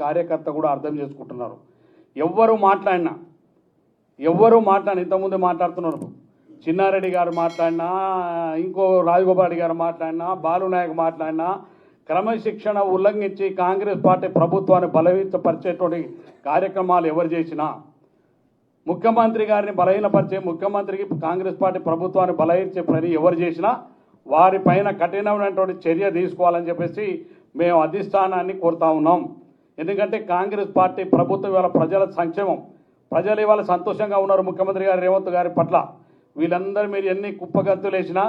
కార్యకర్త కూడా అర్థం చేసుకుంటున్నారు. ఎవ్వరు మాట్లాడినా ఇంతకుముందే మాట్లాడుతున్నారు, చిన్నారెడ్డి గారు మాట్లాడినా, ఇంకో రాజగోపాల్ గారు మాట్లాడినా, బాలునాయక్ మాట్లాడినా, క్రమశిక్షణ ఉల్లంఘించి కాంగ్రెస్ పార్టీ ప్రభుత్వాన్ని బలహీనపరిచేటువంటి కార్యక్రమాలు ఎవరు చేసినా, ముఖ్యమంత్రి గారిని బలహీనపరిచే, ముఖ్యమంత్రికి కాంగ్రెస్ పార్టీ ప్రభుత్వాన్ని బలహీనపరిచే పని ఎవరు చేసినా వారిపైన కఠినమైనటువంటి చర్య తీసుకోవాలని చెప్పేసి మేము అధిష్టానాన్ని కోరుతా ఉన్నాం. ఎందుకంటే కాంగ్రెస్ పార్టీ ప్రభుత్వం ఇవాళ ప్రజల సంక్షేమం, ప్రజలు ఇవాళ సంతోషంగా ఉన్నారు ముఖ్యమంత్రి గారు రేవంత్ గారి పట్ల. వీళ్ళందరూ మీరు ఎన్ని కుప్పగంతులు వేసినా,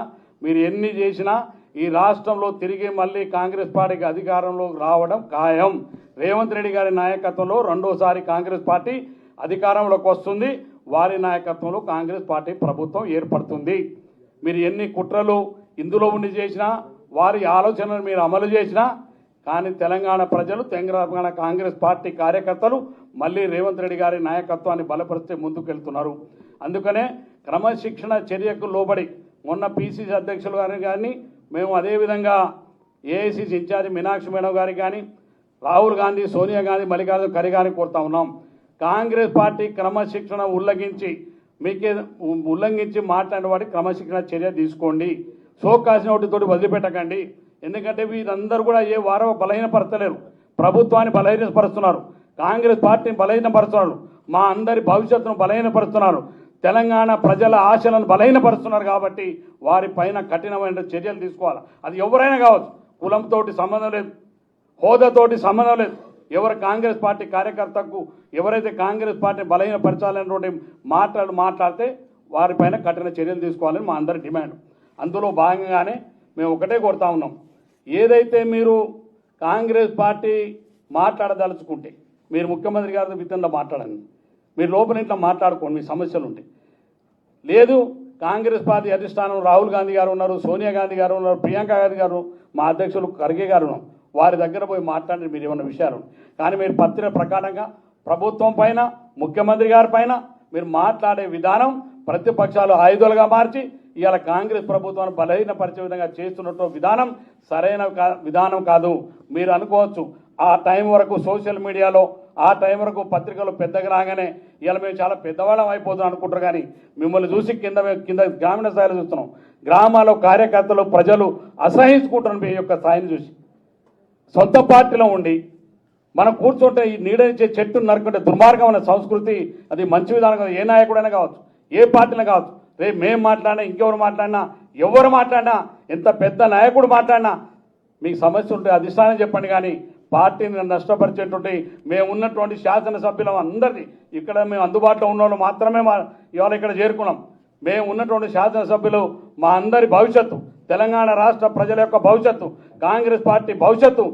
మీరు ఎన్ని చేసినా ఈ రాష్ట్రంలో తిరిగి మళ్ళీ కాంగ్రెస్ పార్టీకి అధికారంలో రావడం ఖాయం. రేవంత్ రెడ్డి గారి నాయకత్వంలో రెండోసారి కాంగ్రెస్ పార్టీ అధికారంలోకి వస్తుంది. వారి నాయకత్వంలో కాంగ్రెస్ పార్టీ ప్రభుత్వం ఏర్పడుతుంది. మీరు ఎన్ని కుట్రలు ఇందులో ఉండి చేసినా, వారి ఆలోచనలు మీరు అమలు చేసినా, కానీ తెలంగాణ ప్రజలు, తెలంగాణ కాంగ్రెస్ పార్టీ కార్యకర్తలు మళ్ళీ రేవంత్ రెడ్డి గారి నాయకత్వాన్ని బలపరిస్తే ముందుకెళ్తున్నారు. అందుకనే క్రమశిక్షణ చర్యకు లోబడి మొన్న పిసిసి అధ్యక్షులు గారిని కానీ, మేము అదేవిధంగా ఏఐసిసి ఇన్ఛార్జి మీనాక్షి మేడం గారికి కానీ, రాహుల్ గాంధీ, సోనియా గాంధీ, మల్లికార్జున ఖర్గే గారిని కోరుతా ఉన్నాం. కాంగ్రెస్ పార్టీ క్రమశిక్షణ ఉల్లంఘించి మాట్లాడిన వాటి క్రమశిక్షణ చర్య తీసుకోండి. షోకాస్ నోటితోటి వదిలిపెట్టకండి. ఎందుకంటే వీరందరూ కూడా ఏ వారో బలహీనపరచలేరు, ప్రభుత్వాన్ని బలహీనపరుస్తున్నారు, కాంగ్రెస్ పార్టీని బలహీనపరుస్తున్నారు, మా అందరి భవిష్యత్తును బలహీనపరుస్తున్నారు, తెలంగాణ ప్రజల ఆశలను బలహీనపరుస్తున్నారు. కాబట్టి వారిపైన కఠినమైన చర్యలు తీసుకోవాలి. అది ఎవరైనా కావచ్చు, కులంతో సంబంధం లేదు, హోదాతోటి సంబంధం లేదు. ఎవరు కాంగ్రెస్ పార్టీ కార్యకర్తకు ఎవరైతే కాంగ్రెస్ పార్టీని బలహీనపరచాలనేటువంటి మాట్లాడితే వారిపైన కఠిన చర్యలు తీసుకోవాలని మా అందరి డిమాండ్. అందులో భాగంగానే మేము ఒకటే కోరుతా ఉన్నాం, ఏదైతే మీరు కాంగ్రెస్ పార్టీ మాట్లాడదలుచుకుంటే మీరు ముఖ్యమంత్రి గారితో విధంగా మాట్లాడండి, మీరు లోపల ఇంట్లో మాట్లాడుకోండి, మీ సమస్యలు ఉంటాయి. లేదు, కాంగ్రెస్ పార్టీ అధిష్టానం రాహుల్ గాంధీ గారు ఉన్నారు, సోనియా గాంధీ గారు ఉన్నారు, ప్రియాంక గాంధీ గారు, మా అధ్యక్షులు ఖర్గే గారు ఉన్నారు, వారి దగ్గర పోయి మాట్లాడి మీరు ఏమన్నా విషయాలు. కానీ మీరు పత్రిక ప్రకారంగా ప్రభుత్వం పైన, ముఖ్యమంత్రి గారి పైన మీరు మాట్లాడే విధానం ప్రతిపక్షాలు ఆయుధాలుగా మార్చి ఇవాళ కాంగ్రెస్ ప్రభుత్వాన్ని బలహీనపరిచే విధంగా చేస్తున్నట్టు విధానం సరైన విధానం కాదు. మీరు అనుకోవచ్చు ఆ టైం వరకు సోషల్ మీడియాలో, ఆ టైం వరకు పత్రికలు పెద్దగా రాగానే ఇవాళ మేము చాలా పెద్దవాళ్ళం అయిపోతున్నాం అనుకుంటారు. కానీ మిమ్మల్ని చూసి కింద గ్రామీణ స్థాయిలో చూస్తున్నాం, గ్రామాల్లో కార్యకర్తలు, ప్రజలు అసహించుకుంటున్నారు మీ యొక్క స్థాయిని చూసి. సొంత పార్టీలో ఉండి మనం కూర్చుంటే ఈ నీడనిచ్చే చెట్టు నరుకుంటే దుర్మార్గమైన సంస్కృతి, అది మంచి విధానం కాదు. ఏ నాయకుడైనా కావచ్చు, ఏ పార్టీలో కావచ్చు, రేపు మేము మాట్లాడినా, ఇంకెవరు మాట్లాడినా, ఎవరు మాట్లాడినా, ఎంత పెద్ద నాయకుడు మాట్లాడినా మీకు సమస్య ఉంటే అధిష్టానం చెప్పండి. కానీ పార్టీని నష్టపరిచేటువంటి మేము ఉన్నటువంటి శాసనసభ్యులం అందరినీ, ఇక్కడ మేము అందుబాటులో ఉన్న వాళ్ళు మాత్రమే ఇవాళ ఇక్కడ చేరుకున్నాం. మేము ఉన్నటువంటి శాసనసభ్యులు మా అందరి భవిష్యత్తు, తెలంగాణ రాష్ట్ర ప్రజల యొక్క భవిష్యత్తు, కాంగ్రెస్ పార్టీ భవిష్యత్తు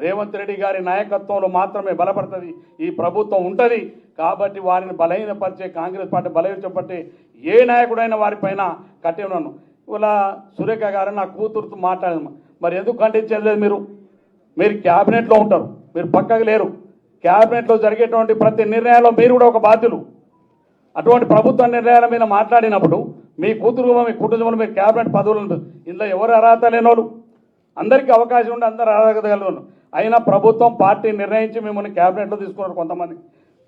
రేవంత్ రెడ్డి గారి నాయకత్వంలో మాత్రమే బలపడుతుంది, ఈ ప్రభుత్వం ఉంటుంది. కాబట్టి వారిని బలహీనపరిచే, కాంగ్రెస్ పార్టీ బలహీనపరిచే ఏ నాయకుడైనా వారిపైన కఠినను. ఇలా సురేఖ గారు నా కూతురుతో మాట్లాడదు, మరి ఎందుకు ఖండించలేదు? మీరు క్యాబినెట్లో ఉంటారు, మీరు పక్కకు లేరు. క్యాబినెట్లో జరిగేటువంటి ప్రతి నిర్ణయాల్లో మీరు కూడా ఒక బాధ్యులు. అటువంటి ప్రభుత్వ నిర్ణయాల మీద మాట్లాడినప్పుడు మీ కూతురు, మీ కుటుంబంలో మీరు క్యాబినెట్ పదవులు ఉంటుంది, ఇందులో ఎవరు అర్హత లేనోళ్ళు, అందరికీ అవకాశం ఉండి అందరూ అర్హత కలిగిన అయినా ప్రభుత్వం పార్టీ నిర్ణయించి మిమ్మల్ని క్యాబినెట్లో తీసుకున్నారు. కొంతమంది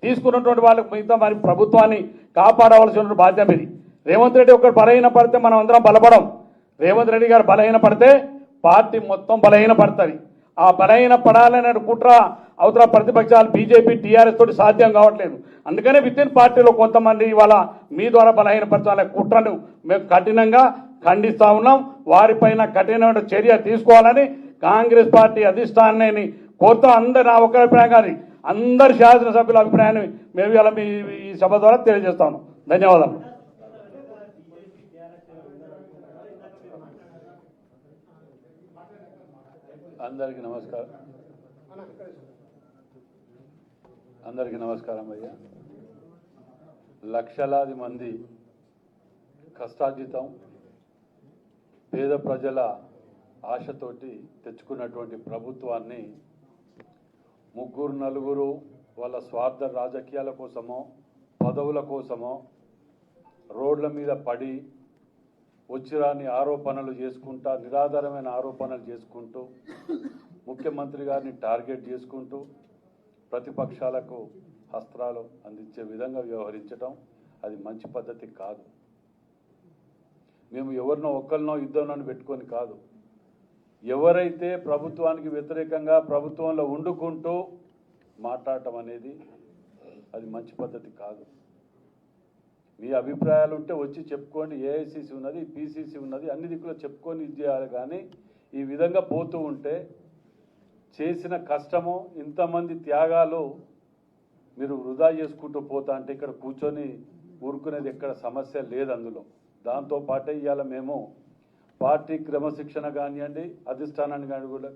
తీసుకున్నటువంటి వాళ్ళకి మిగతా మరి ప్రభుత్వాన్ని కాపాడవలసిన బాధ్యత మీది. రేవంత్ రెడ్డి ఒకరు బలహీనపడితే మనం అందరం బలపడం. రేవంత్ రెడ్డి గారు బలహీనపడితే పార్టీ మొత్తం బలహీనపడుతుంది. ఆ బలహీన పడాలనే కుట్ర అవతల ప్రతిపక్షాలు బీజేపీ, టీఆర్ఎస్ తోటి సాధ్యం కావట్లేదు. అందుకనే వితిన్ పార్టీలో కొంతమంది ఇవాళ మీ ద్వారా బలహీనపరచాలనే కుట్రను మేము కఠినంగా ఖండిస్తూ ఉన్నాం. వారిపైన కఠినమైన చర్య తీసుకోవాలని కాంగ్రెస్ పార్టీ అధిష్టానాన్ని కోరుతూ నా ఒక్క అభిప్రాయం కానీ అందరి శాసనసభ్యుల అభిప్రాయాన్ని మేము ఇలా ఈ సభ ద్వారా తెలియజేస్తా ఉన్నాం. ధన్యవాదాలు. అందరికీ నమస్కారం అయ్యా. లక్షలాది మంది కష్టార్జితం పేద ప్రజల ఆశతోటి తెచ్చుకున్నటువంటి ప్రభుత్వాన్ని ముగ్గురు నలుగురు వాళ్ళ స్వార్థ రాజకీయాల కోసమో పదవుల కోసమో రోడ్ల మీద పడి వచ్చిరాని ఆరోపణలు చేసుకుంటా, నిరాధారమైన ఆరోపణలు చేసుకుంటూ, ముఖ్యమంత్రి గారిని టార్గెట్ చేసుకుంటూ ప్రతిపక్షాలకు అస్త్రాలు అందించే విధంగా వ్యవహరించడం అది మంచి పద్ధతి కాదు. మేము ఎవరినో ఒక్కరినో ఇద్దరినో పెట్టుకొని కాదు, ఎవరైతే ప్రభుత్వానికి వ్యతిరేకంగా ప్రభుత్వంలో వండుకుంటూ మాట్లాడటం అనేది అది మంచి పద్ధతి కాదు. మీ అభిప్రాయాలు ఉంటే వచ్చి చెప్పుకోండి. ఏఐసిసి ఉన్నది, పిసిసి ఉన్నది, అన్ని దిక్కులో చెప్పుకొని ఇది చేయాలి. కానీ ఈ విధంగా పోతూ ఉంటే చేసిన కష్టము, ఇంతమంది త్యాగాలు మీరు వృధా చేసుకుంటూ పోతా అంటే ఇక్కడ కూర్చొని ఊరుకునేది ఎక్కడ సమస్య లేదు అందులో. దాంతోపాటే ఇవాళ మేము పార్టీ క్రమశిక్షణ కానివ్వండి, అధిష్టానాన్ని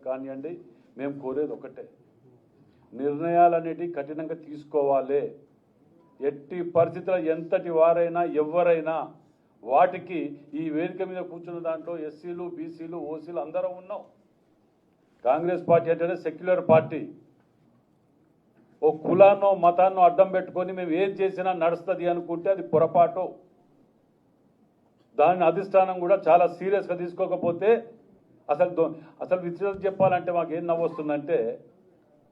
కానివ్వండి, మేము కోరేది ఒకటే, నిర్ణయాలన్నిటి కఠినంగా తీసుకోవాలి. ఎట్టి పరిస్థితుల్లో ఎంతటి వారైనా ఎవరైనా వాటికి ఈ వేదిక మీద కూర్చున్న దాంట్లో ఎస్సీలు, బీసీలు, ఓసీలు అందరం ఉన్నాం. కాంగ్రెస్ పార్టీ అంటే సెక్యులర్ పార్టీ. ఓ కులాన్నో మతాన్నో అడ్డం పెట్టుకొని మేము ఏం చేసినా నడుస్తుంది అనుకుంటే అది పొరపాటు. దాని అధిష్టానం కూడా చాలా సీరియస్గా తీసుకోకపోతే అసలు విషయం చెప్పాలంటే మాకు ఏం నవ్వు వస్తుందంటే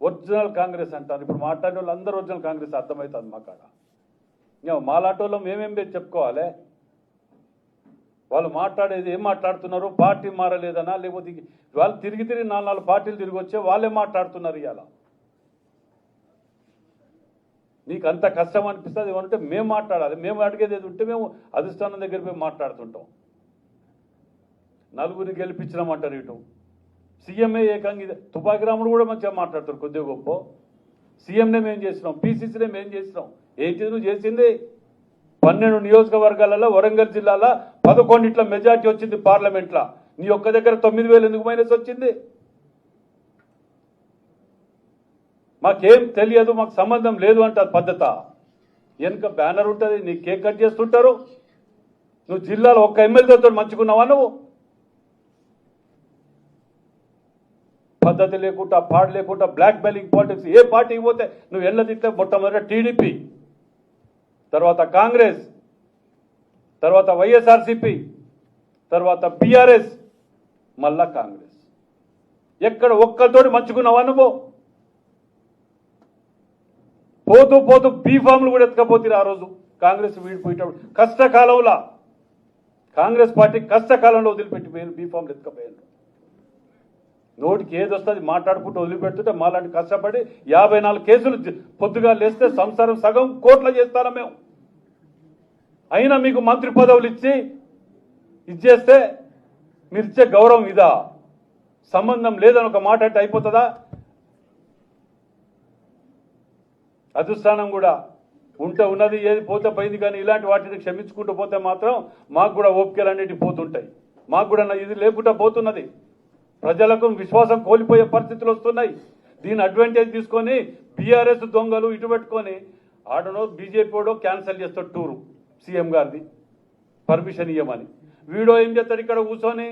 ఒరిజినల్ కాంగ్రెస్ అంటారు. ఇప్పుడు మాట్లాడే వాళ్ళు అందరూ ఒరిజినల్ కాంగ్రెస్ అర్థమవుతుంది మాకాడ. ఇంకా మాలాంటి వాళ్ళు మేమేం చెప్పుకోవాలి? వాళ్ళు మాట్లాడేది ఏం మాట్లాడుతున్నారు? పార్టీ మారలేదనా, లేకపోతే వాళ్ళు తిరిగి 4 పార్టీలు తిరిగి వచ్చే వాళ్ళే మాట్లాడుతున్నారు. ఇవాళ నీకు అంత కష్టం అనిపిస్తుంది ఏమంటే మేము మాట్లాడాలి. మేము అడిగేది ఏది ఉంటే మేము అధిష్టానం దగ్గర పోయి మాట్లాడుతుంటాం. నలుగురిని గెలిపించినామంటారు. ఇటు సీఎంఏ ఏకంగా తుపాకి రాముడు కూడా మంచిగా మాట్లాడతారు కొద్దిగా గొప్ప. సీఎంనే మేము చేసినాం, పీసీసీనే మేము చేసినాం. ఏంటి నువ్వు చేసింది? 12 నియోజకవర్గాలలో వరంగల్ జిల్లాలో 11 మెజార్టీ వచ్చింది పార్లమెంట్లో. నీ ఒక్క దగ్గర 9,000 ఎందుకు మైనస్ వచ్చింది? మాకేం తెలియదు, మాకు సంబంధం లేదు అంటారు పద్ధత. వెనుక బ్యానర్ ఉంటుంది, నీ కేక్ కట్ చేస్తుంటారు. నువ్వు జిల్లాలో ఒక్క ఎమ్మెల్యేతో మంచుకున్నావా? నువ్వు పద్ధతి లేకుండా, పాడు లేకుండా, బ్లాక్ మెయిలింగ్ పాలిటిక్స్. ఏ పార్టీకి పోతే నువ్వు ఎన్నదిట్లే మొట్టమొదట టీడీపీ, తర్వాత కాంగ్రెస్, తర్వాత వైఎస్ఆర్సీపీ, తర్వాత బీఆర్ఎస్, మళ్ళా కాంగ్రెస్. ఎక్కడ ఒక్కరితోటి మంచుకున్నావా నువ్వు? పోతూ పోతూ బీఫామ్లు కూడా ఎత్తుకపోతుంది. ఆ రోజు కాంగ్రెస్ వీడిపోయేటప్పుడు కష్టకాలంలో కాంగ్రెస్ పార్టీ కష్టకాలంలో వదిలిపెట్టిపోయారు, బీఫామ్లు ఎత్తుకపోయారు. నోటికి ఏది వస్తుంది మాట్లాడుకుంటూ వదిలిపెడుతుంటే మాలాంటి కష్టపడి 54 కేసులు పొద్దుగా లేస్తే సంసారం సగం కోట్ల చేస్తారా మేము. అయినా మీకు మంత్రి పదవులు ఇచ్చి ఇచ్చేస్తే మీరు ఇచ్చే గౌరవం ఇదా? సంబంధం లేదని ఒక మాట అంటే అయిపోతుందా? అధిష్టానం కూడా ఉంటే ఉన్నది, ఏది పోతే పోయింది. కానీ ఇలాంటి వాటిని క్షమించుకుంటూ పోతే మాత్రం మాకు కూడా ఓపికలు అన్నిటి పోతుంటాయి. మాకు కూడా ఇది లేకుండా పోతున్నది. ప్రజలకు విశ్వాసం కోల్పోయే పరిస్థితులు వస్తున్నాయి. దీని అడ్వాంటేజ్ తీసుకొని బీఆర్ఎస్ దొంగలు ఇటు పెట్టుకొని ఆడనో బీజేపీ వాడో క్యాన్సిల్ చేస్తాడు టూరు సీఎం గారిది పర్మిషన్ ఇవ్వమని. వీడో ఏం చేస్తాడు ఇక్కడ కూర్చొని,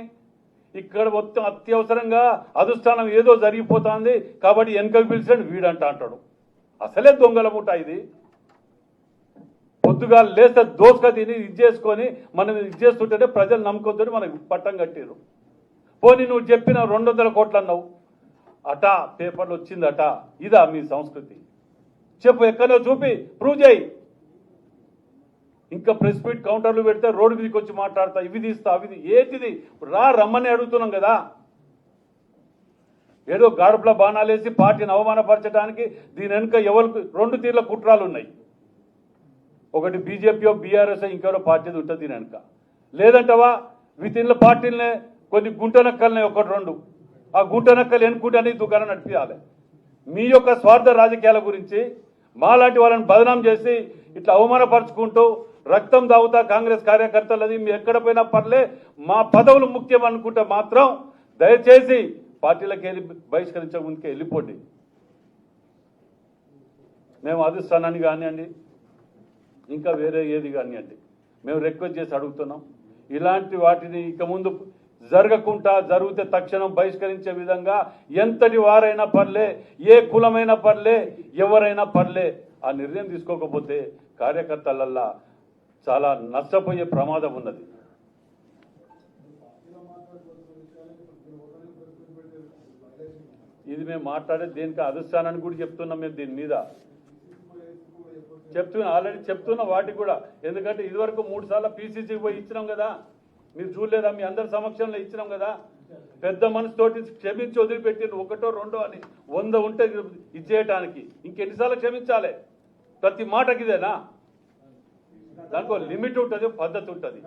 ఇక్కడ మొత్తం అత్యవసరంగా అధిష్టానం ఏదో జరిగిపోతుంది కాబట్టి వెనకకు పిలిచాడు వీడంట అంటాడు. అసలే దొంగల ముఠా ఇది. పొద్దుగా లేస్తే దోసుక తిని ఇది చేసుకొని మనం ఇది చేస్తుంటేనే ప్రజలు నమ్మకంతో మనకు పట్టం కట్టారు. పోనీ నువ్వు చెప్పిన 200 కోట్లు అన్నావు అట, పేపర్లు వచ్చిందట. ఇదా మీ సంస్కృతి? చెప్పు, ఎక్కడో చూపి ప్రూవ్ చేయి. ఇంకా ప్రెస్ మీట్ కౌంటర్లు పెడితే రోడ్డు మీదకి వచ్చి మాట్లాడతా, ఇవి తీస్తా అవి ఏంటిది? రమ్మని అడుగుతున్నాం కదా. ఏదో గాడుపుల బాణాలేసి పార్టీని అవమానపరచడానికి దీని వెనుక ఎవరికి 2 తీర్ల కుట్రాలు ఉన్నాయి. ఒకటి బీజేపీ, బీఆర్ఎస్, ఇంకెవరో పార్టీ ఉంటుంది దీని వెనుక. లేదంటవా వితిన్ల పార్టీలనే కొన్ని గుంటనక్కలనే 1-2 ఆ గుంటనక్కలు ఎన్నుకుంటే దుకాణం నడిపించాలి. మీ యొక్క స్వార్థ రాజకీయాల గురించి మాలాంటి వాళ్ళని బదనాం చేసి ఇట్లా అవమానపరుచుకుంటూ రక్తం దాగుతా కాంగ్రెస్ కార్యకర్తలది మీ ఎక్కడ పోయినా పర్లే, మా పదవులు ముఖ్యం అనుకుంటే మాత్రం దయచేసి పార్టీలకు వెళ్ళి బహిష్కరించక ముందుకే వెళ్ళిపోండి. మేము అధిష్టానాన్ని కానివ్వండి, ఇంకా వేరే ఏది కానివ్వండి, మేము రిక్వెస్ట్ చేసి అడుగుతున్నాం. ఇలాంటి వాటిని ఇక ముందు జరగకుండా, జరిగితే తక్షణం బహిష్కరించే విధంగా ఎంతటి వారైనా పర్లే, ఏ కులమైనా పర్లే, ఎవరైనా పర్లే, ఆ నిర్ణయం తీసుకోకపోతే కార్యకర్తలల్లా చాలా నష్టపోయే ప్రమాదం ఉన్నది. ఇది మేము మాట్లాడే దేనికి అధిష్టానాన్ని కూడా చెప్తున్నాం. మేము దీని మీద ఆల్రెడీ చెప్తున్నా వాటికి కూడా. ఎందుకంటే ఇదివరకు 3 సార్లు పీసీసీకి పోయి ఇచ్చినాం కదా, మీరు చూడలేదా? మీ అందరి సమక్షంలో ఇచ్చినాం కదా. పెద్ద మనసుతోటి క్షమించి వదిలిపెట్టిండ్రు, 1, 2 అని 100 ఉంటే ఇచ్చేయటానికి ఇంకెన్నిసార్లు క్షమించాలి? ప్రతి మాటకి ఇదేనా? దానికి లిమిట్ ఉంటుంది, పద్ధతి ఉంటుంది.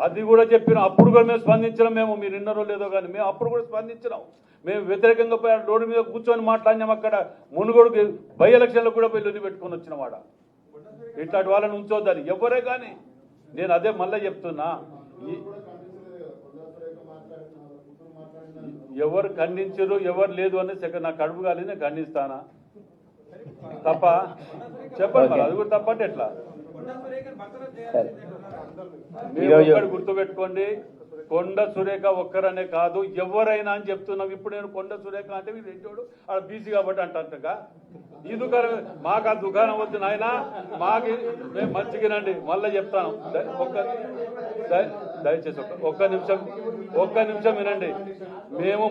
అది కూడా చెప్పిన అప్పుడు కూడా మేము స్పందించినాం. మీరు విన్నారో లేదో కానీ మేము అప్పుడు కూడా స్పందించినాం. మేము వ్యతిరేకంగా పోయి రోడ్డు మీద కూర్చొని మాట్లాడినాం. అక్కడ మునుగోడు బై ఎలక్షన్లో కూడా పోయి లొల్లి పెట్టుకొని వచ్చిన వాడ. ఇట్లాంటి వాళ్ళని ఉంచొద్దని ఎవరే కానీ. నేను అదే మళ్ళీ చెప్తున్నా, ఎవరు ఖండించరు ఎవరు లేదు అనేది నాకు కడుపు కాలేదు, నేను ఖండిస్తానా? తప్ప చెప్పండి మరి, అది కూడా తప్పంటే ఎట్లా? మీరు ఒక్కటి గుర్తుపెట్టుకోండి, కొండ సురేఖ ఒక్కరనే కాదు, ఎవరైనా అని చెప్తున్నాం. ఇప్పుడు నేను కొండ సురేఖ అంటే మీరు ఏంటోడు ఆడ బీసీ కాబట్టి అంటగా ఈ దుకాణం మాకు ఆ దుకాణం వద్దు నాయన, మాకు మేము మంచిగానండి. మళ్ళీ చెప్తాను, దయచేసి ఒక్క నిమిషం వినండి. మేము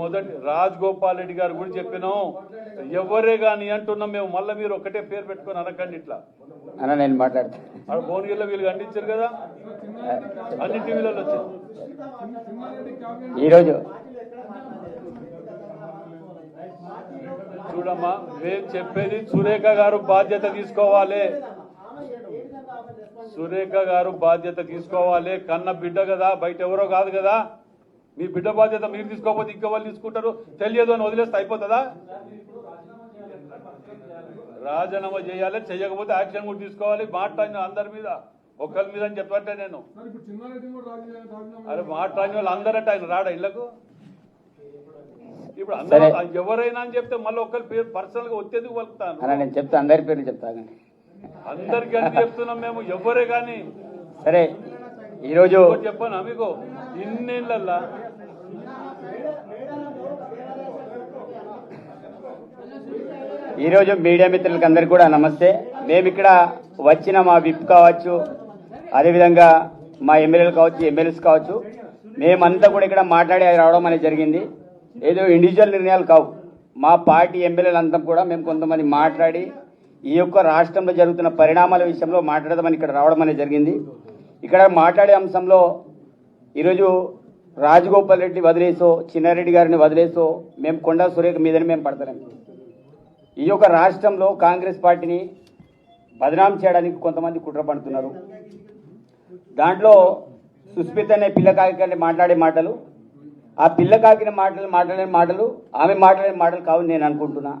మొదటి రాజగోపాల్ రెడ్డి గారు కూడా చెప్పినాం, ఎవరే కానీ అంటున్నాం మేము. మళ్ళీ మీరు ఒకటే పేరు పెట్టుకొని అనకండి ఇట్లా అన్న. నేను మాట్లాడతాను. భువనగిరిలో వీళ్ళు ఖండించారు కదా, అన్ని టీవీలలో వచ్చింది. ఈరోజు చూడమ్మా, మేము చెప్పేది సురేఖ గారు బాధ్యత తీసుకోవాలి. సురేఖ గారు బాధ్యత తీసుకోవాలి. కన్న బిడ్డ కదా, బయట ఎవరో కాదు కదా. మీ బిడ్డ బాధ్యత మీరు తీసుకోకపోతే ఇంకా వాళ్ళు తీసుకుంటారు. తెలియదు అని వదిలేస్తే అయిపోతుందా? రాజీనామా చేయాలి, చేయకపోతే యాక్షన్ కూడా తీసుకోవాలి. మాట్లాడిన అందరి మీద, ఒకరి మీద అని చెప్పంటే నేను అరే మాట్లాడిన వాళ్ళు అందరంటే ఆయన రాడా ఇళ్లకు? ఇప్పుడు అందరూ ఎవరైనా అని చెప్తే మళ్ళీ ఒకరి పేరు పర్సనల్ గా వచ్చేందుకు వలుపుతాను. నేను చెప్తా, అందరి పేర్లు చెప్తాను. అందరికి అని చెప్తున్నాం మేము, ఎవరే కానీ. సరే, ఈరోజు చెప్పాను మీకు, ఇన్నేళ్ళల్లా ఈరోజు మీడియా మిత్రులకు అందరికీ కూడా నమస్తే. మేము ఇక్కడ వచ్చిన మా విప్ కావచ్చు, అదేవిధంగా మా ఎమ్మెల్యేలు కావచ్చు, ఎమ్మెల్యేస్ కావచ్చు, మేమంతా కూడా ఇక్కడ మాట్లాడి రావడం అనేది జరిగింది. ఏదో ఇండివిజువల్ నిర్ణయాలు కావు. మా పార్టీ ఎమ్మెల్యేలు అంతా కూడా మేము కొంతమంది మాట్లాడి ఈ యొక్క రాష్ట్రంలో జరుగుతున్న పరిణామాల విషయంలో మాట్లాడదామని ఇక్కడ రావడం అనేది జరిగింది. ఇక్కడ మాట్లాడే అంశంలో ఈరోజు రాజగోపాల్ రెడ్డి వదిలేసో, చిన్నారెడ్డి గారిని వదిలేసో మేము కొండా సురేఖ మీదని మేము పడతాం. ఈ యొక్క రాష్ట్రంలో కాంగ్రెస్ పార్టీని బదనాం చేయడానికి కొంతమంది కుట్ర పడుతున్నారు. దాంట్లో సుస్మిత అనే పిల్లకాకి మాట్లాడే మాటలు, ఆ పిల్లకాకిన మాట్లాడే మాటలు ఆమె మాట్లాడే మాటలు కావు నేను అనుకుంటున్నా.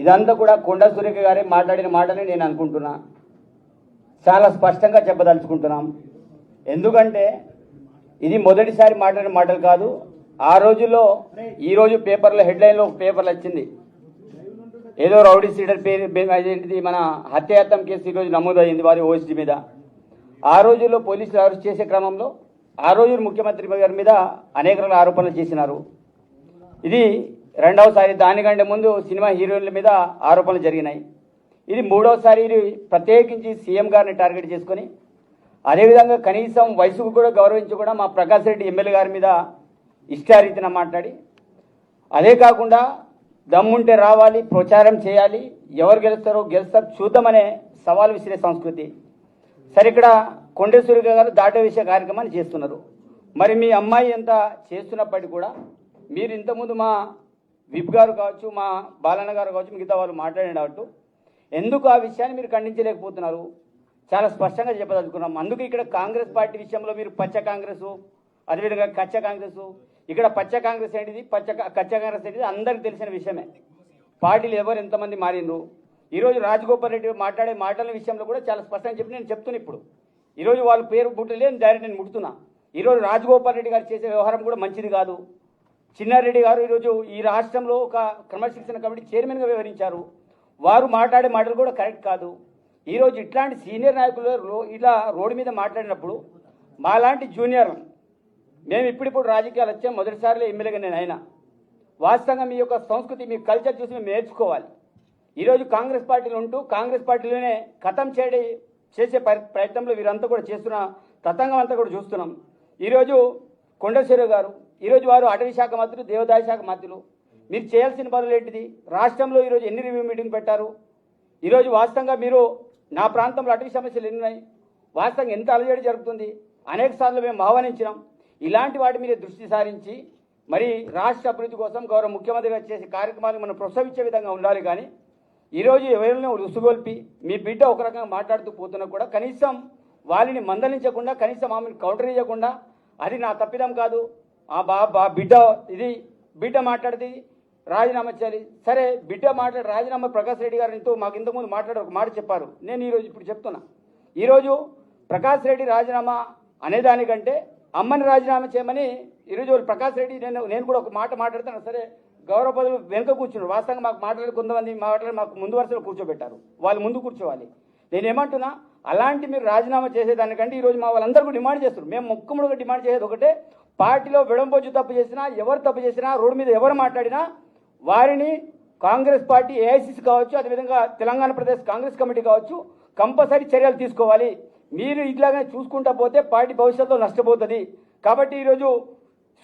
ఇదంతా కూడా కొండా సురేఖ గారే మాట్లాడిన మాటలే నేను అనుకుంటున్నా. చాలా స్పష్టంగా చెప్పదలుచుకుంటున్నాం. ఎందుకంటే ఇది మొదటిసారి మాట్లాడిన మాటలు కాదు. ఆ రోజుల్లో ఈరోజు పేపర్లో హెడ్లైన్లో పేపర్లు వచ్చింది, ఏదో రౌడీ సీడర్ పేరు మన హత్యాయత్నం కేసు ఈరోజు నమోదైంది వారి ఓఎస్డీ మీద. ఆ రోజుల్లో పోలీసులు అరెస్ట్ చేసే క్రమంలో ఆ రోజు ముఖ్యమంత్రి గారి మీద అనేక రకాల ఆరోపణలు చేసినారు. ఇది రెండవసారి. దానికంటే ముందు సినిమా హీరోయిన్ల మీద ఆరోపణలు జరిగినాయి. ఇది మూడవసారి. ఇది ప్రత్యేకించి సీఎం గారిని టార్గెట్ చేసుకొని, అదేవిధంగా కనీసం వయసుకు కూడా గౌరవించకుండా మా ప్రకాష్ రెడ్డి ఎమ్మెల్యే గారి మీద ఇష్టారీతిన మాట్లాడి, అదే కాకుండా దమ్ముంటే రావాలి, ప్రచారం చేయాలి, ఎవరు గెలుస్తారో గెలుస్తారు చూద్దామనే సవాల్ విసిరే సంస్కృతి. సరే, ఇక్కడ కొండ సురేఖ గారు దాట విషయ కార్యక్రమాన్ని చేస్తున్నారు. మరి మీ అమ్మాయి ఎంత చేస్తున్నప్పటికీ కూడా మీరు ఇంతకుముందు మా విప్ గారు కావచ్చు, మా బాలన్న గారు కావచ్చు, మిగతా వాళ్ళు మాట్లాడినట్టు ఎందుకు ఆ విషయాన్ని మీరు ఖండించలేకపోతున్నారు? చాలా స్పష్టంగా చెప్పదలుచుకున్నాం. అందుకు ఇక్కడ కాంగ్రెస్ పార్టీ విషయంలో మీరు పచ్చ కాంగ్రెస్, అదేవిధంగా కచ్చ కాంగ్రెస్, ఇక్కడ పచ్చ కాంగ్రెస్ ఏంటిది, కచ్చ కాంగ్రెస్ ఏంటిది అందరికీ తెలిసిన విషయమే. పార్టీలు ఎవరు ఎంతమంది మారిండ్రు. ఈరోజు రాజగోపాల్ రెడ్డి మాట్లాడే మాటల విషయంలో కూడా చాలా స్పష్టంగా చెప్పి నేను చెప్తున్నా. ఇప్పుడు ఈరోజు వాళ్ళ పేరు బుట్టలేదు, డైరెక్ట్ నేను ముడుతున్నా. ఈరోజు రాజగోపాల్ రెడ్డి గారు చేసే వ్యవహారం కూడా మంచిది కాదు. చిన్నారెడ్డి గారు ఈరోజు ఈ రాష్ట్రంలో ఒక క్రమశిక్షణ కమిటీ చైర్మన్గా వ్యవహరించారు. వారు మాట్లాడే మాటలు కూడా కరెక్ట్ కాదు. ఈరోజు ఇట్లాంటి సీనియర్ నాయకులు ఇలా రోడ్డు మీద మాట్లాడినప్పుడు మాలాంటి జూనియర్, మేము ఇప్పుడిప్పుడు రాజకీయాలు వచ్చాం, మొదటిసారిలో ఎమ్మెల్యేగా నేను అయినా. వాస్తవంగా మీ యొక్క సంస్కృతి, మీ కల్చర్ చూసి మేము నేర్చుకోవాలి. ఈరోజు కాంగ్రెస్ పార్టీలో ఉంటూ కాంగ్రెస్ పార్టీలోనే ఖతం చేసే ప్రయత్నంలో వీరంతా కూడా చేస్తున్న తతంగం అంతా కూడా చూస్తున్నాం. ఈరోజు కొండశేరు గారు, ఈరోజు వారు అటవీ శాఖ మంత్రులు, దేవాదాయ శాఖ మంత్రులు. మీరు చేయాల్సిన పనులు ఏంటిది? రాష్ట్రంలో ఈరోజు ఎన్ని రివ్యూ మీటింగ్ పెట్టారు? ఈరోజు వాస్తవంగా మీరు నా ప్రాంతంలో అటవీ సమస్యలు ఎన్ని ఉన్నాయి, వాస్తవంగా ఎంత అలజడి జరుగుతుంది, అనేక సార్లు మేము ఆహ్వానించినాం. ఇలాంటి వాటి మీద దృష్టి సారించి మరి రాష్ట్ర అభివృద్ధి కోసం గౌరవ ముఖ్యమంత్రి గారు చేసే కార్యక్రమాలు మనం ప్రోత్సహించే విధంగా ఉండాలి. కానీ ఈరోజు ఎవరిని ఉసుగొల్పి మీ బిడ్డ ఒక రకంగా మాట్లాడుతూ పోతున్నా కూడా కనీసం వాళ్ళని మందలించకుండా, కనీసం ఆమెను కౌంటర్ చేయకుండా, అది నా తప్పిదం కాదు, ఆ బిడ్డ ఇది బిడ్డ మాట్లాడితే రాజీనామా చేయాలి. సరే, బిడ్డ మాట్లాడి రాజీనామా ప్రకాష్ రెడ్డి గారు మాకు ఇంతకుముందు మాట్లాడి ఒక మాట చెప్పారు. నేను ఈరోజు ఇప్పుడు చెప్తున్నా, ఈరోజు ప్రకాష్ రెడ్డి రాజీనామా అనేదానికంటే అమ్మని రాజీనామా చేయమని ఈరోజు ప్రకాష్ రెడ్డి నేను కూడా ఒక మాట మాట్లాడతాను. సరే, గౌరవ పదవులు వెనుక కూర్చున్నారు. వాస్తవంగా మాకు మాట్లాడి కొంతమంది మాకు ముందు వరుసలో కూర్చోబెట్టారు, వాళ్ళు ముందు కూర్చోవాలి. నేను ఏమంటున్నా, అలాంటి మీరు రాజీనామా చేసేదానికంటే ఈరోజు మా వాళ్ళందరూ డిమాండ్ చేస్తారు. మేము ముక్కుముడుగా డిమాండ్ చేసేది ఒకటే, పార్టీలో విడంబొచ్చు తప్పు చేసినా, ఎవరు తప్పు చేసినా, రోడ్డు మీద ఎవరు మాట్లాడినా వారిని కాంగ్రెస్ పార్టీ ఏఐసిసి కావచ్చు, అదేవిధంగా తెలంగాణ ప్రదేశ్ కాంగ్రెస్ కమిటీ కావచ్చు, కంపల్సరీ చర్యలు తీసుకోవాలి. మీరు ఇట్లాగానే చూసుకుంటా పోతే పార్టీ భవిష్యత్తులో నష్టపోతుంది. కాబట్టి ఈరోజు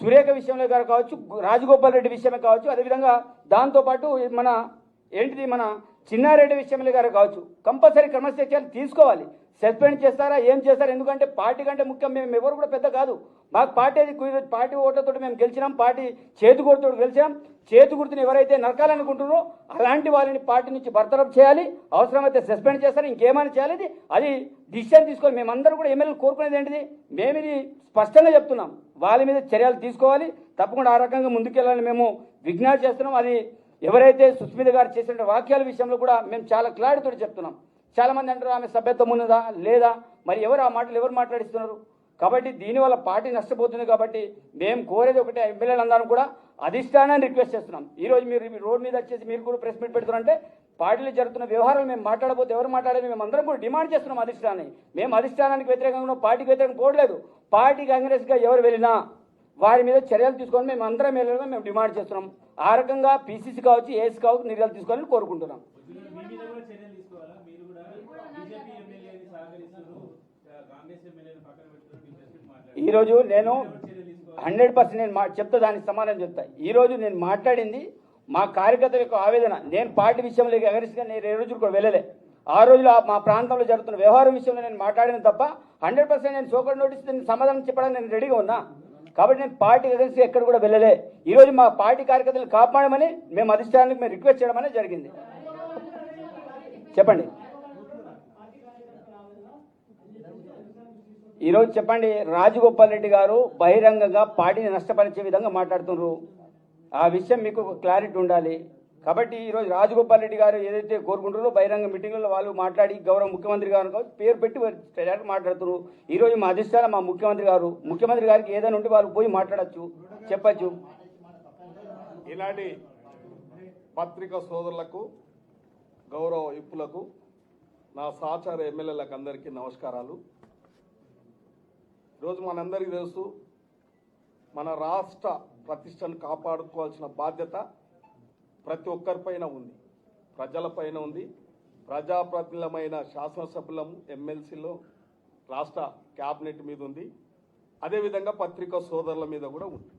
సురేఖ విషయంలో గారు కావచ్చు, రాజగోపాల్ రెడ్డి విషయమే కావచ్చు, అదేవిధంగా దాంతోపాటు మన చిన్నారెడ్డి విషయంలో గారు కావచ్చు, కంపల్సరీ క్రమశిక్షణ తీసుకోవాలి. సస్పెండ్ చేస్తారా, ఏం చేస్తారా? ఎందుకంటే పార్టీ కంటే ముఖ్యం మేము ఎవరు కూడా పెద్ద కాదు. మాకు పార్టీ ఓట్లతో మేము గెలిచినాం, పార్టీ చేతి గుర్తుతో గెలిచాం. చేతి గుర్తుని ఎవరైతే నరకాలనుకుంటున్నారో అలాంటి వాళ్ళని పార్టీ నుంచి బర్తరఫ్ చేయాలి, అవసరమైతే సస్పెండ్ చేస్తారు, ఇంకేమైనా చేయాలి. అది డిసిషన్ తీసుకోవాలి. మేమందరూ కూడా ఎమ్మెల్యేలు కోరుకునేది ఏంటిది? మేము ఇది స్పష్టంగా చెప్తున్నాం, వాళ్ళ మీద చర్యలు తీసుకోవాలి, తప్పకుండా ఆ రకంగా ముందుకెళ్ళాలని మేము విజ్ఞప్తి చేస్తున్నాం. అది ఎవరైతే సుస్మిత గారు చేసిన వాక్యాల విషయంలో కూడా మేము చాలా క్లారిటీతో చెప్తున్నాం. చాలామంది అంటారు ఆమె సభ్యత్వం ఉన్నదా లేదా, మరి ఎవరు ఆ మాటలు ఎవరు మాట్లాడిస్తున్నారు? కాబట్టి దీనివల్ల పార్టీ నష్టపోతుంది. కాబట్టి మేము కోరేది ఒకటే, ఎమ్మెల్యేలందరూ కూడా అధిష్టానాన్ని రిక్వెస్ట్ చేస్తున్నాం. ఈరోజు మీరు రోడ్ మీద వచ్చేసి మీరు కూడా ప్రెస్ మీట్ పెడుతున్నారంటే పార్టీలో జరుగుతున్న వ్యవహారాలు మేము మాట్లాడబోతే ఎవరు మాట్లాడేది మేము అందరం కూడా డిమాండ్ చేస్తున్నాం అధిష్టానాన్ని. మేము అధిష్టానానికి వ్యతిరేకంగా పార్టీకి వ్యతిరేకంగా పోవట్లేదు. పార్టీ కాంగ్రెస్గా ఎవరు వెళ్ళినా వారి మీద చర్యలు తీసుకొని మేము అందరం వెళ్ళాలని మేము డిమాండ్ చేస్తున్నాం. ఆ రకంగా పీసీసీ కావచ్చు, ఏఎస్ కావచ్చు, నిర్ణయాలు తీసుకోవాలని కోరుకుంటున్నాం. ఈరోజు నేను 100% నేను చెప్తా, దానికి సమాధానం చెప్తా. ఈరోజు నేను మాట్లాడింది మా కార్యకర్తల యొక్క ఆవేదన. నేను పార్టీ విషయంలో అగరిస్ట్గా నేను ఏ రోజు కూడా వెళ్ళలే. ఆ రోజులో మా ప్రాంతంలో జరుగుతున్న వ్యవహారం విషయంలో నేను మాట్లాడిన తప్ప 100% నేను సోకర్ నోటీస్ సమాధానం చెప్పడానికి నేను రెడీగా ఉన్నా. కాబట్టి నేను పార్టీ అగరిస్ట్గా ఎక్కడ కూడా వెళ్ళలే. ఈరోజు మా పార్టీ కార్యకర్తలు కాపాడమని మేము అధిష్టానానికి మేము రిక్వెస్ట్ చేయడం అనేది జరిగింది. చెప్పండి ఈరోజు చెప్పండి. రాజగోపాల్ రెడ్డి గారు బహిరంగంగా పార్టీని నష్టపరిచే విధంగా మాట్లాడుతున్నారు. ఆ విషయం మీకు క్లారిటీ ఉండాలి. కాబట్టి ఈరోజు రాజగోపాల్ రెడ్డి గారు ఏదైతే కోరుకుంటారో బహిరంగ మీటింగ్లలో వాళ్ళు మాట్లాడి గౌరవ ముఖ్యమంత్రి గారు పేరు పెట్టి మాట్లాడుతున్నారు. ఈరోజు మా అధిష్టానం మా ముఖ్యమంత్రి గారికి ఏదైనా ఉంటే వాళ్ళు పోయి మాట్లాడచ్చు, చెప్పచ్చు. ఈనాటి పత్రికా సోదరులకు, గౌరవ విప్పులకు, నా సహచార ఎమ్మెల్యేలకు అందరికీ నమస్కారాలు. ఈరోజు మనందరికీ తెలుసు, మన రాష్ట్ర ప్రతిష్టను కాపాడుకోవాల్సిన బాధ్యత ప్రతి ఒక్కరిపైన ఉంది, ప్రజలపైన ఉంది. ప్రజాప్రతినిధులమైన శాసనసభ్యులము, ఎమ్మెల్సీలో, రాష్ట్ర క్యాబినెట్ మీద ఉంది. అదేవిధంగా పత్రికా సోదరుల మీద కూడా ఉంది.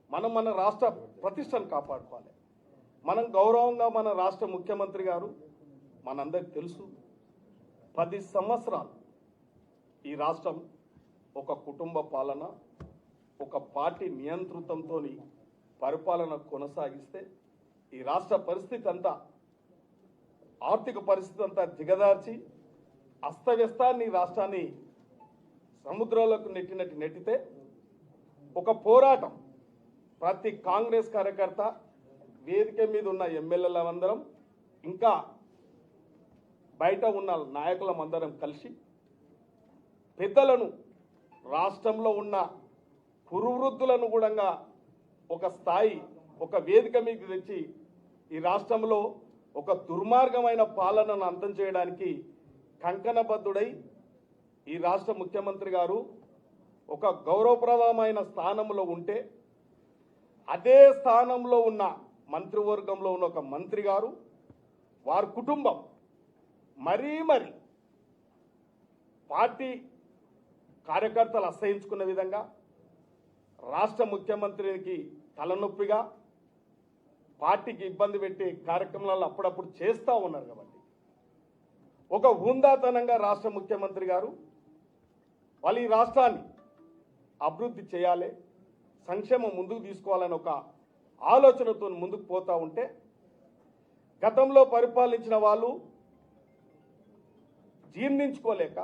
మనం మన రాష్ట్ర ప్రతిష్టను కాపాడుకోవాలి. మనం గౌరవంగా మన రాష్ట్ర ముఖ్యమంత్రి గారు మనందరికి తెలుసు, 10 సంవత్సరాలు ఈ రాష్ట్రం ఒక కుటుంబ పాలన, ఒక పార్టీ నియంతృత్వంతో పరిపాలన కొనసాగిస్తే ఈ రాష్ట్ర పరిస్థితి అంతా, ఆర్థిక పరిస్థితి అంతా దిగదార్చి అస్తవ్యస్తాన్ని రాష్ట్రాన్ని సముద్రంలోకి నెట్టితే ఒక పోరాటం ప్రతి కాంగ్రెస్ కార్యకర్త, వేదిక మీద ఉన్న ఎమ్మెల్యేలందరం, ఇంకా బయట ఉన్న నాయకులమందరం కలిసి పెద్దలను, రాష్ట్రంలో ఉన్న కురువృద్ధులను కూడా ఒక స్థాయి, ఒక వేదిక మీద తెచ్చి ఈ రాష్ట్రంలో ఒక దుర్మార్గమైన పాలనను అంతం చేయడానికి కంకణబద్ధుడై ఈ రాష్ట్ర ముఖ్యమంత్రి గారు ఒక గౌరవప్రదమైన స్థానంలో ఉంటే, అదే స్థానంలో ఉన్న మంత్రివర్గంలో ఉన్న ఒక మంత్రి గారు, వారి కుటుంబం మరీ పార్టీ కార్యకర్తలు అసహించుకున్న విధంగా, రాష్ట్ర ముఖ్యమంత్రికి తలనొప్పిగా పార్టీకి ఇబ్బంది పెట్టే కార్యక్రమాలను అప్పుడప్పుడు చేస్తూ ఉన్నారు కాబట్టి ఒక హుందాతనంగా రాష్ట్ర ముఖ్యమంత్రి గారు వాళ్ళు ఈ రాష్ట్రాన్ని అభివృద్ధి చేయాలి, సంక్షేమం ముందుకు తీసుకోవాలని ఒక ఆలోచనతో ముందుకు పోతూ ఉంటే గతంలో పరిపాలించిన వాళ్ళు జీర్ణించుకోలేక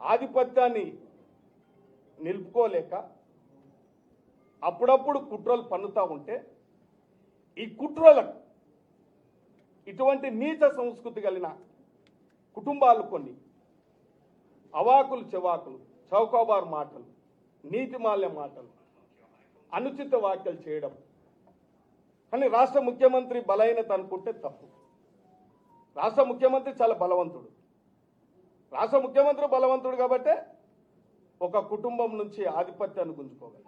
ఆధిపత్యాన్ని నిలుపుకోలేక అప్పుడప్పుడు కుట్రలు పన్నుతూ ఉంటే ఈ కుట్రలకు ఇటువంటి నీచ సంస్కృతి కలిగిన కుటుంబాలు కొన్ని అవాకులు చెవాకులు చౌకబారు మాటలు నీతిమాల్య మాటలు అనుచిత వ్యాఖ్యలు చేయడం కానీ రాష్ట్ర ముఖ్యమంత్రి బలహీనత అనుకుంటే తప్పు. రాష్ట్ర ముఖ్యమంత్రి చాలా బలవంతుడు. రాష్ట్ర ముఖ్యమంత్రి బలవంతుడు కాబట్టే ఒక కుటుంబం నుంచి ఆధిపత్యాన్ని గుంజుకోగలరు.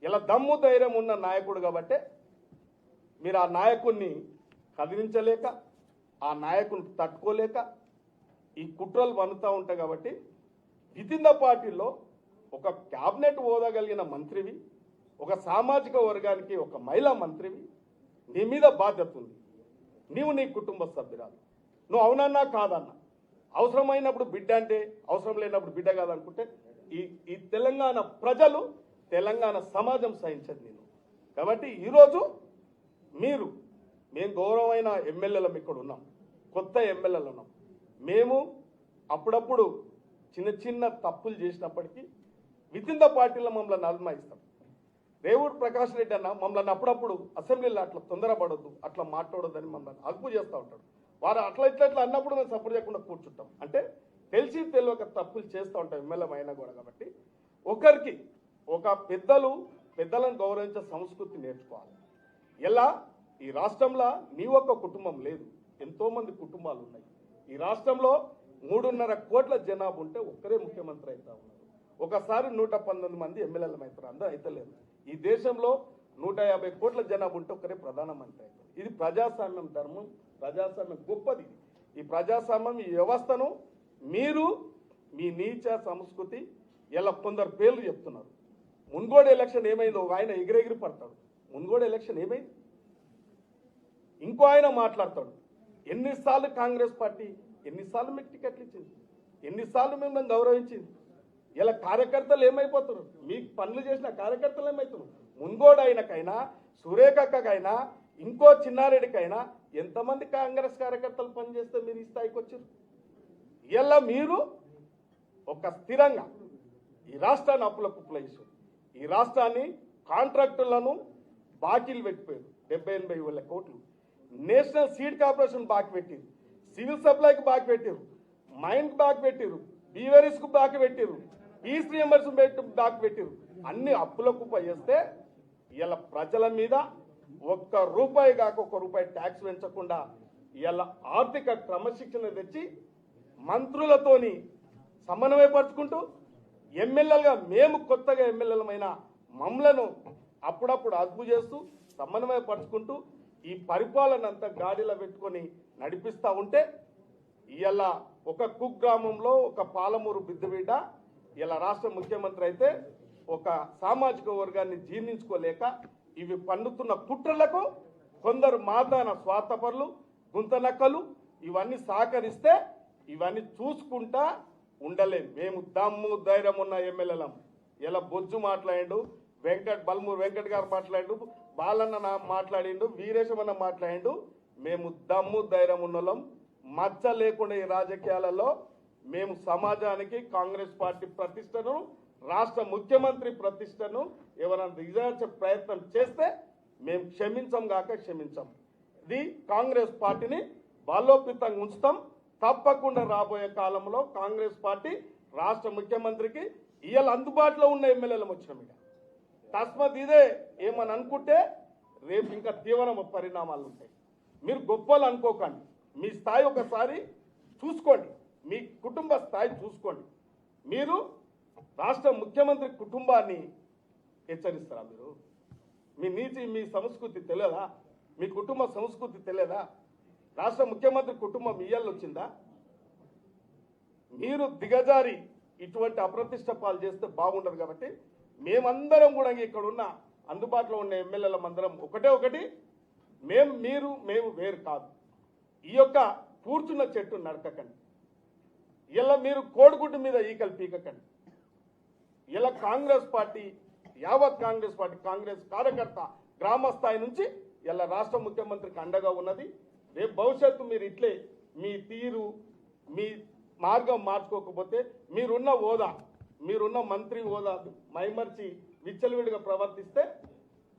ఇలా దమ్ము ధైర్యం ఉన్న నాయకుడు కాబట్టే మీరు ఆ నాయకుడిని కదిలించలేక ఆ నాయకుని తట్టుకోలేక ఈ కుట్రలు వన్నుతూ ఉంటాయి. కాబట్టి వితిన్ ద పార్టీలో ఒక క్యాబినెట్ హోదా కలిగిన మంత్రివి, ఒక సామాజిక వర్గానికి ఒక మహిళా మంత్రివి, నీ మీద బాధ్యత ఉంది. నీవు నీ కుటుంబ సభ్యురాలు, నువ్వు అవునన్నా కాదన్నా, అవసరమైనప్పుడు బిడ్డ అంటే అవసరం లేనప్పుడు బిడ్డ కాదనుకుంటే ఈ తెలంగాణ ప్రజలు తెలంగాణ సమాజం సహించదు నేను. కాబట్టి ఈరోజు మేము గౌరవమైన ఎమ్మెల్యేలం ఇక్కడ ఉన్నాం, కొత్త ఎమ్మెల్యేలు ఉన్నాం. మేము అప్పుడప్పుడు చిన్న చిన్న తప్పులు చేసినప్పటికీ వితిన్ ద పార్టీలో మమ్మల్ని అల్మాయిస్తాం. రేవూరు ప్రకాష్ రెడ్డి అన్న మమ్మల్ని అప్పుడప్పుడు అసెంబ్లీలో అట్లా తొందరపడొద్దు, అట్లా మాట్లాడొద్దని మమ్మల్ని అదుపు చేస్తూ ఉంటాడు. వారు అట్లా ఇట్లా అన్నప్పుడు మేము సపోర్ట్ చేయకుండా కూర్చుంటాం. అంటే తెలిసి తెలియక తప్పులు చేస్తూ ఉంటాం ఎమ్మెల్యే అయినా కూడా. కాబట్టి ఒకరికి ఒక పెద్దలను గౌరవించే సంస్కృతి నేర్చుకోవాలి. ఎలా ఈ రాష్ట్రంలో నీ ఒక్క కుటుంబం లేదు, ఎంతోమంది కుటుంబాలు ఉన్నాయి. ఈ రాష్ట్రంలో 3.5 కోట్ల జనాభా ఉంటే ఒక్కరే ముఖ్యమంత్రి అవుతా ఉన్నారు. ఒకసారి 119 మంది ఎమ్మెల్యేలు అవుతారు, అందరూ అయితలేదు. ఈ దేశంలో 150 కోట్ల జనాభా ఉంటే ఒక్కరే ప్రధానమంత్రి అవుతారు. ఇది ప్రజాస్వామ్యం ధర్మం, ప్రజాస్వామ్యం గొప్పది. ఈ ప్రజాస్వామ్యం ఈ వ్యవస్థను మీరు మీ నీచ సంస్కృతి ఇలా కొందరు పేర్లు చెప్తున్నారు. మున్గోడు ఎలక్షన్ ఏమైందో ఆయన ఎగిరెగిరి పడతాడు. మున్గోడు ఎలక్షన్ ఏమైంది? ఇంకో ఆయన మాట్లాడతాడు. ఎన్నిసార్లు కాంగ్రెస్ పార్టీ ఎన్నిసార్లు మీకు టికెట్లు ఇచ్చింది, ఎన్నిసార్లు మిమ్మల్ని గౌరవించింది. ఇలా కార్యకర్తలు ఏమైపోతున్నారు, మీకు పనులు చేసిన కార్యకర్తలు ఏమవుతున్నారు. మున్గోడు అయినకైనా సురేఖకైనా ఇంకో చిన్నారెడ్డికైనా ఎంతమంది కాంగ్రెస్ కార్యకర్తలు పనిచేస్తే మీరు ఈ స్థాయికి వచ్చారు. ఇలా మీరు ఒక స్థిరంగా ఈ రాష్ట్రాన్ని అప్పుల కుప్పలేసారు. ఈ రాష్ట్రాన్ని కాంట్రాక్టులను బాకీలు పెట్టిపోయారు 70-80 వేల కోట్లు. నేషనల్ సీడ్ కార్పొరేషన్ బాకీ పెట్టారు, సివిల్ సప్లైకి బాకీ పెట్టారు, మైన్కి బాకీ పెట్టారు, బీవరీస్కు బాకీ పెట్టారు, పీస్ రియంబర్స్మెంట్ బాకీ పెట్టారు. అన్ని అప్పుల కుప్ప చేస్తే ఇలా ప్రజల మీద ₹1 కాక ₹1 ట్యాక్స్ పెంచకుండా ఇలా ఆర్థిక క్రమశిక్షణ తెచ్చి మంత్రులతోని సమన్వయపరుచుకుంటూ ఎమ్మెల్యేలుగా మేము కొత్తగా ఎమ్మెల్యేలమైన మమ్మలను అప్పుడప్పుడు అదుపు చేస్తూ సమన్వయపరుచుకుంటూ ఈ పరిపాలన అంతా గాడిలో పెట్టుకొని నడిపిస్తూ ఉంటే ఇలా ఒక కుగ్రామంలో ఒక పాలమూరు బిడ్డ ఇలా రాష్ట్ర ముఖ్యమంత్రి అయితే ఒక సామాజిక వర్గాన్ని జీర్ణించుకోలేక ఇవి పన్నుతున్న కుట్రలకు కొందరు మాదాన స్వార్థపరులు, గుంతనక్కలు ఇవన్నీ సహకరిస్తే ఇవన్నీ చూసుకుంటా ఉండలేం. మేము దమ్ము ధైర్యం ఉన్న ఎమ్మెల్యేలం. ఇలా బొజ్జు మాట్లాడిండు, బల్మూరు వెంకట్ గారు మాట్లాడిండు, బాలన్న మాట్లాడిండు, వీరేశమన్న మాట్లాడిండు. మేము దమ్ము ధైర్యం ఉన్నోళ్ళం. మచ్చ లేకుండా ఈ రాజకీయాలలో మేము సమాజానికి కాంగ్రెస్ పార్టీ ప్రతిష్టను, రాష్ట్ర ముఖ్యమంత్రి ప్రతిష్టను ఎవరైనా దిగజార్చే ప్రయత్నం చేస్తే మేము క్షమించం కాక క్షమించాం. ఇది కాంగ్రెస్ పార్టీని బలోపేతంగా ఉంచుతాం. తప్పకుండా రాబోయే కాలంలో కాంగ్రెస్ పార్టీ రాష్ట్ర ముఖ్యమంత్రికి ఇవాళ అందుబాటులో ఉన్న ఎమ్మెల్యేలు వచ్చినాం. ఇక తస్మత్ ఇదే ఏమని అనుకుంటే రేపు ఇంకా తీవ్ర పరిణామాలు ఉంటాయి. మీరు గొప్పలు అనుకోకండి. మీ స్థాయి ఒకసారి చూసుకోండి, మీ కుటుంబ స్థాయి చూసుకోండి. మీరు రాష్ట్ర ముఖ్యమంత్రి కుటుంబాన్ని హెచ్చరిస్తారా? మీరు మీ నీతి మీ సంస్కృతి తెలియదా? మీ కుటుంబ సంస్కృతి తెలియదా? రాష్ట్ర ముఖ్యమంత్రి కుటుంబం ఇయ్యాలు వచ్చిందా? మీరు దిగజారి ఇటువంటి అప్రతిష్ట పాలు చేస్తే బాగుండదు. కాబట్టి మేమందరం కూడా ఇక్కడ ఉన్న అందుబాటులో ఉన్న ఎమ్మెల్యేల మందరం ఒకటి మేము వేరు కాదు. ఈ యొక్క కూర్చున్న చెట్టు నరకకండి. ఇలా మీరు కోడిగుడ్డు మీద ఈకలు పీకకండి. ఇలా కాంగ్రెస్ పార్టీ, యావత్ కాంగ్రెస్ పార్టీ, కాంగ్రెస్ కార్యకర్త గ్రామ స్థాయి నుంచి ఇలా రాష్ట్ర ముఖ్యమంత్రికి అండగా ఉన్నది. రేపు భవిష్యత్తు మీరు ఇట్లే మీ తీరు, మీ మార్గం మార్చుకోకపోతే మీరున్న మంత్రి హోదా మైమర్చి విచ్చలవిడిగా ప్రవర్తిస్తే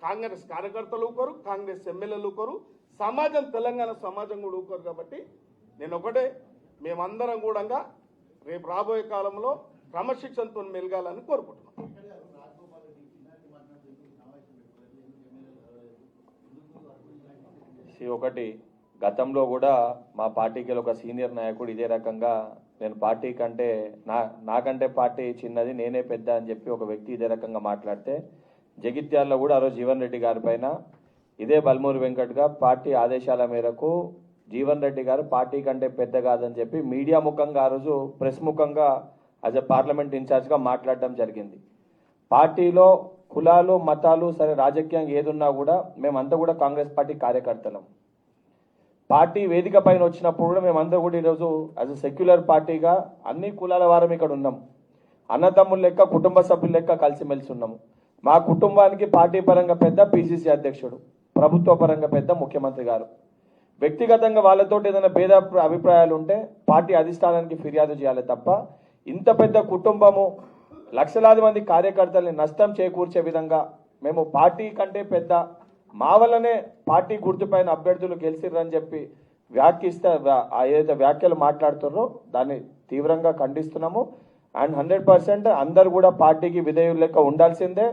కాంగ్రెస్ కార్యకర్తలు ఊకోరు, కాంగ్రెస్ ఎమ్మెల్యేలు ఊకోరు, తెలంగాణ సమాజం కూడా ఊకోరు. కాబట్టి నేను ఒకటే, మేమందరం కూడా రేపు రాబోయే కాలంలో క్రమశిక్షణతో మెలగాలని కోరుకుంటున్నాం. ఒకటి, గతంలో కూడా మా పార్టీకి ఒక సీనియర్ నాయకుడు ఇదే రకంగా నేను పార్టీ కంటే నాకంటే పార్టీ చిన్నది, నేనే పెద్ద అని చెప్పి ఒక వ్యక్తి ఇదే రకంగా మాట్లాడితే జగిత్యాలలో కూడా ఆ రోజు జీవన్ రెడ్డి గారి పైన ఇదే బల్మూరి వెంకట్గా పార్టీ ఆదేశాల మేరకు జీవన్ రెడ్డి గారు పార్టీ కంటే పెద్ద కాదని చెప్పి మీడియా ముఖంగా ఆ రోజు ప్రెస్ ముఖంగా యాజ్ ఎ పార్లమెంట్ ఇన్ఛార్జ్గా మాట్లాడడం జరిగింది. పార్టీలో కులాలు మతాలు సరే రాజకీయంగా ఏదున్నా కూడా మేమంతా కూడా కాంగ్రెస్ పార్టీ కార్యకర్తలం. పార్టీ వేదిక పైన వచ్చినప్పుడు కూడా మేమంతా కూడా ఈరోజు యాజ్ ఎ సెక్యులర్ పార్టీగా అన్ని కులాల వారం ఇక్కడ ఉన్నాం. అన్నదమ్ముల లెక్క, కుటుంబ సభ్యుల లెక్క కలిసిమెలిసి ఉన్నాము. మా కుటుంబానికి పార్టీ పరంగా పెద్ద పిసిసి అధ్యక్షుడు, ప్రభుత్వ పరంగా పెద్ద ముఖ్యమంత్రి గారు. వ్యక్తిగతంగా వాళ్ళతో ఏదైనా భేద అభిప్రాయాలు ఉంటే పార్టీ అధిష్టానానికి ఫిర్యాదు చేయాలి తప్ప ఇంత పెద్ద కుటుంబము, లక్షలాది మంది కార్యకర్తల్ని నష్టం చేకూర్చే విధంగా మేము పార్టీ కంటే పెద్ద, మా వల్లనే పార్టీ గుర్తుపైన అభ్యర్థులు గెలిచిర్రని చెప్పి వ్యాఖ్యిస్తే ఏదైతే వ్యాఖ్యలు మాట్లాడుతున్నారో దాన్ని తీవ్రంగా ఖండిస్తున్నాము. అండ్ 100% అందరు కూడా పార్టీకి విధేయుల లెక్క ఉండాల్సిందే,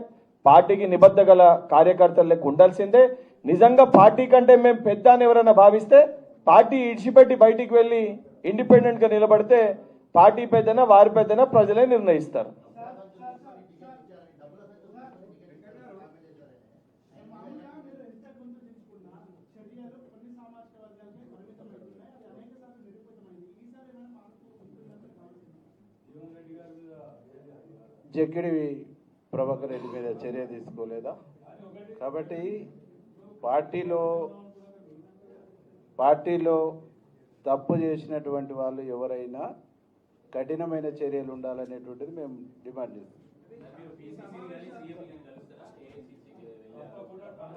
పార్టీకి నిబద్ధ గల కార్యకర్తల లెక్క ఉండాల్సిందే. నిజంగా పార్టీ కంటే మేము పెద్ద అని ఎవరైనా భావిస్తే పార్టీ ఇడిచిపెట్టి బయటికి వెళ్ళి ఇండిపెండెంట్గా నిలబడితే పార్టీ పెద్దనా వారి పెద్దనా ప్రజలే నిర్ణయిస్తారు. జక్కిడి ప్రభాకర్ రెడ్డి మీద చర్య తీసుకోలేదా? కాబట్టి పార్టీలో తప్పు చేసినటువంటి వాళ్ళు ఎవరైనా కఠినమైన చర్యలు ఉండాలనేటువంటిది మేము డిమాండ్ చేస్తాం.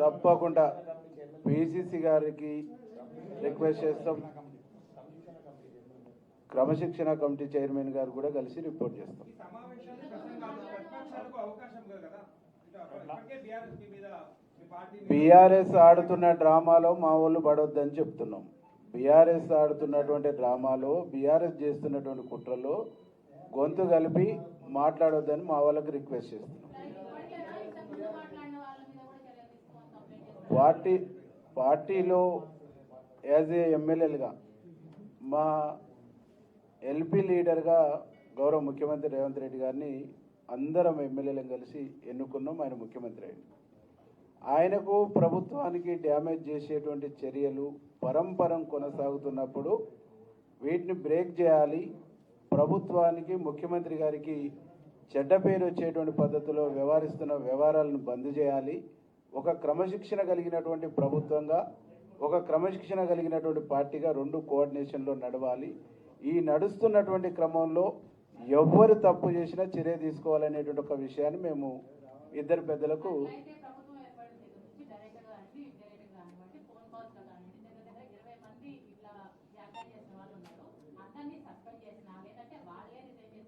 తప్పకుండా పిసిసి గారికి రిక్వెస్ట్ చేస్తాం. క్రమశిక్షణ కమిటీ చైర్మన్ గారు కూడా కలిసి రిపోర్ట్ చేస్తాం. బీఆర్ఎస్ ఆడుతున్న డ్రామాలో మా వాళ్ళు పడొద్దని చెప్తున్నాం. బీఆర్ఎస్ ఆడుతున్నటువంటి డ్రామాలో, బీఆర్ఎస్ చేస్తున్నటువంటి కుట్రలో గొంతు కలిపి మాట్లాడొద్దని మా వాళ్ళకి రిక్వెస్ట్ చేస్తున్నాం. పార్టీలో యాజ్ ఏ ఎమ్మెల్యేలుగా మా ఎల్పీ లీడర్గా గౌరవ ముఖ్యమంత్రి రేవంత్ రెడ్డి గారిని అందరం ఎమ్మెల్యేలను కలిసి ఎన్నుకున్నాం. ఆయన ముఖ్యమంత్రి అయింది. ఆయనకు ప్రభుత్వానికి డ్యామేజ్ చేసేటువంటి చర్యలు పరంపరం కొనసాగుతున్నప్పుడు వీటిని బ్రేక్ చేయాలి. ప్రభుత్వానికి, ముఖ్యమంత్రి గారికి చెడ్డ పేరు వచ్చేటువంటి పద్ధతిలో వ్యవహరిస్తున్న వ్యవహారాలను బంద్ చేయాలి. ఒక క్రమశిక్షణ కలిగినటువంటి ప్రభుత్వంగా, ఒక క్రమశిక్షణ కలిగినటువంటి పార్టీగా రెండు కోఆర్డినేషన్లో నడవాలి. ఈ నడుస్తున్నటువంటి క్రమంలో ఎవరు తప్పు చేసినా చర్య తీసుకోవాలనేటువంటి ఒక విషయాన్ని మేము ఇద్దరు పెద్దలకు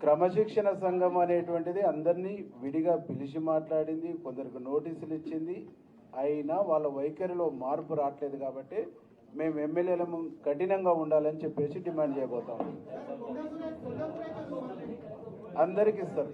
క్రమశిక్షణ సంఘం అనేటువంటిది అందరినీ విడిగా పిలిచి మాట్లాడింది, కొందరికి నోటీసులు ఇచ్చింది. అయినా వాళ్ళ వైఖరిలో మార్పు రావట్లేదు. కాబట్టి మేము ఎమ్మెల్యేలను కఠినంగా ఉండాలని చెప్పేసి డిమాండ్ చేయబోతాం. అందరికి ఇస్తారు.